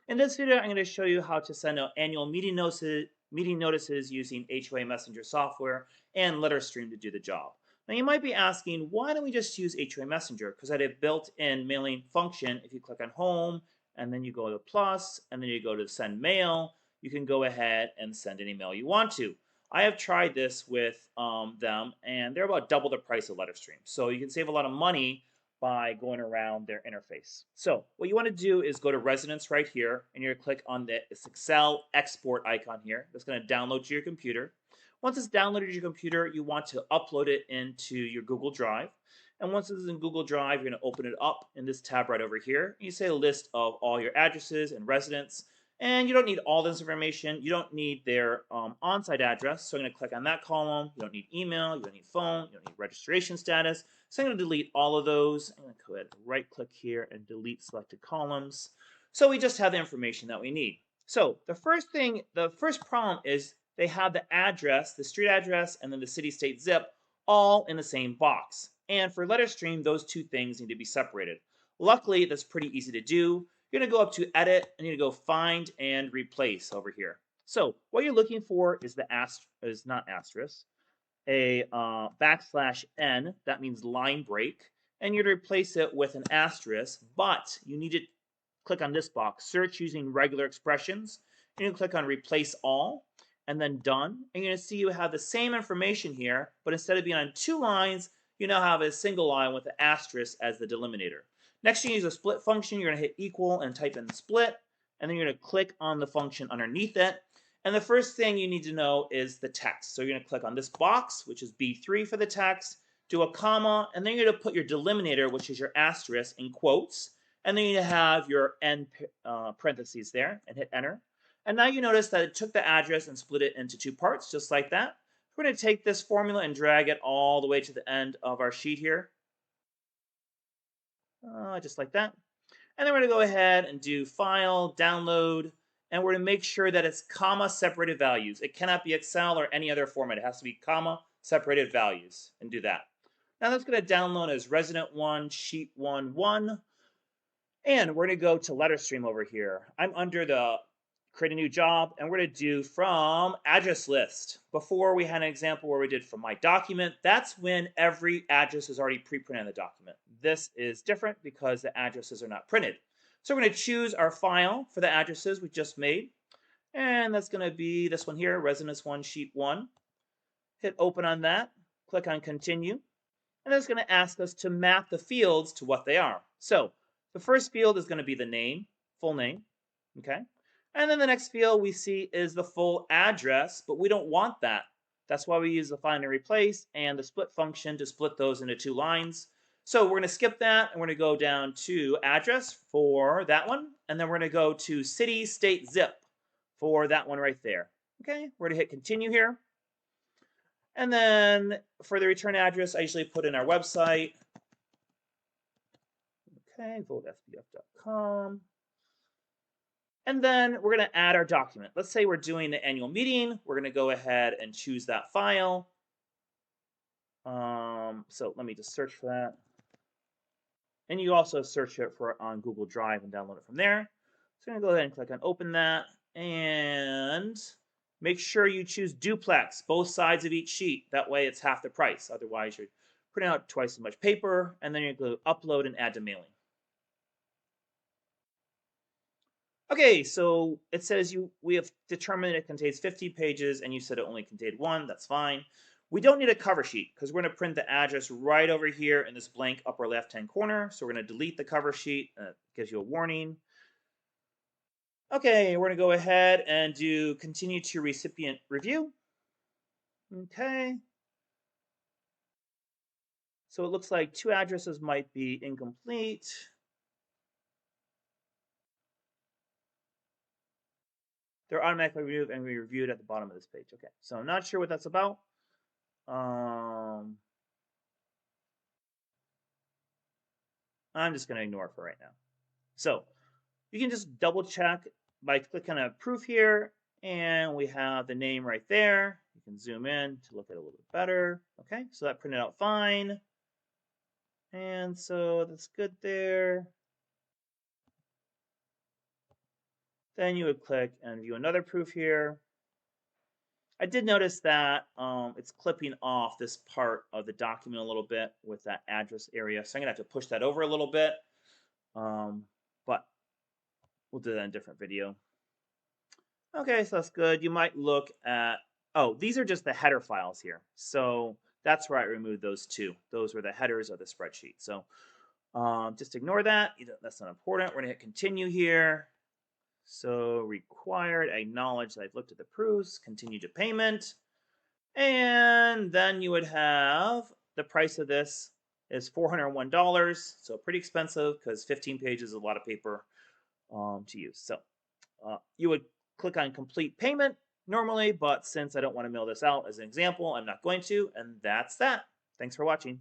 In this video, I'm going to show you how to send out annual meeting notices using HOA Messenger software and LetterStream to do the job. Now, you might be asking, why don't we just use HOA Messenger? Because I had a built-in mailing function. If you click on Home, and then you go to Plus, and then you go to Send Mail, you can go ahead and send any mail you want to. I have tried this with them, and they're about double the price of LetterStream. So you can save a lot of money by going around their interface. So what you want to do is go to Residence right here, and you're going to click on this Excel export icon here. That's going to download to your computer. Once it's downloaded to your computer, you want to upload it into your Google Drive. And once it's in Google Drive, you're going to open it up in this tab right over here. You say a list of all your addresses and residents. And you don't need all this information. You don't need their on-site address. So I'm going to click on that column. You don't need email. You don't need phone. You don't need registration status. So I'm going to delete all of those. I'm going to go ahead and right-click here and delete selected columns. So we just have the information that we need. So the first problem is they have the address, the street address, and then the city-state zip all in the same box. And for LetterStream, those two things need to be separated. Luckily, that's pretty easy to do. You're going to go up to Edit, and you're going to go Find and Replace over here. So what you're looking for is not asterisk, a \n, that means line break, and you're to replace it with an asterisk, but you need to click on this box, Search using regular expressions, and you click on Replace All, and then Done, and you're going to see you have the same information here, but instead of being on two lines, you now have a single line with an asterisk as the delimiter. Next, you use a split function. You're going to hit equal and type in split, and then you're going to click on the function underneath it. And the first thing you need to know is the text. So you're going to click on this box, which is B3 for the text, do a comma, and then you're going to put your delimiter, which is your asterisk, in quotes, and then you have your end parentheses there, and hit enter. And now you notice that it took the address and split it into two parts, just like that. We're going to take this formula and drag it all the way to the end of our sheet here. Just like that. And then we're going to go ahead and do File, Download, and we're going to make sure that it's comma separated values. It cannot be Excel or any other format. It has to be comma separated values, and do that. Now that's going to download as Resident 1, Sheet 1, 1. And we're going to go to LetterStream over here. I'm under the Create a New Job, and we're going to do From Address List. Before we had an example where we did From My Document. That's when every address is already pre-printed in the document. This is different because the addresses are not printed. So we're going to choose our file for the addresses we just made. And that's going to be this one here, Residence 1, Sheet 1. Hit Open on that. Click on Continue. And it's going to ask us to map the fields to what they are. So the first field is going to be the name, full name. Okay. And then the next field we see is the full address, but we don't want that. That's why we use the Find and Replace and the split function to split those into two lines. So we're going to skip that, and we're going to go down to address for that one, and then we're going to go to city, state, zip for that one right there. Okay, we're going to hit continue here. And then for the return address, I usually put in our website. Okay, votesbf.com. And then we're going to add our document. Let's say we're doing the annual meeting. We're going to go ahead and choose that file. So let me just search for that. And you also search it for on Google Drive and download it from there. So I'm going to go ahead and click on Open that. And make sure you choose duplex, both sides of each sheet. That way it's half the price. Otherwise, you're printing out twice as much paper. And then you're going to upload and add to mailing. Okay, so it says we have determined it contains 50 pages, and you said it only contained one. That's fine. We don't need a cover sheet because we're going to print the address right over here in this blank upper left-hand corner. So we're going to delete the cover sheet. It gives you a warning. Okay, we're going to go ahead and do continue to recipient review. Okay. So it looks like two addresses might be incomplete. They're automatically reviewed and reviewed at the bottom of this page. Okay, so I'm not sure what that's about. I'm just going to ignore it for right now. So you can just double check by clicking on proof here, and we have the name right there. You can zoom in to look at it a little bit better. Okay, so that printed out fine. And so that's good there. Then you would click and view another proof here. I did notice that it's clipping off this part of the document a little bit with that address area. So I'm going to have to push that over a little bit. But we'll do that in a different video. Okay, so that's good. You might look at, oh, these are just the header files here. So that's where I removed those two. Those were the headers of the spreadsheet. So just ignore that. That's not important. We're going to hit continue here. So required, acknowledge that I've looked at the proofs, continue to payment. And then you would have the price of this is $401. So pretty expensive because 15 pages is a lot of paper to use. So you would click on complete payment normally, but since I don't want to mail this out as an example, I'm not going to. And that's that. Thanks for watching.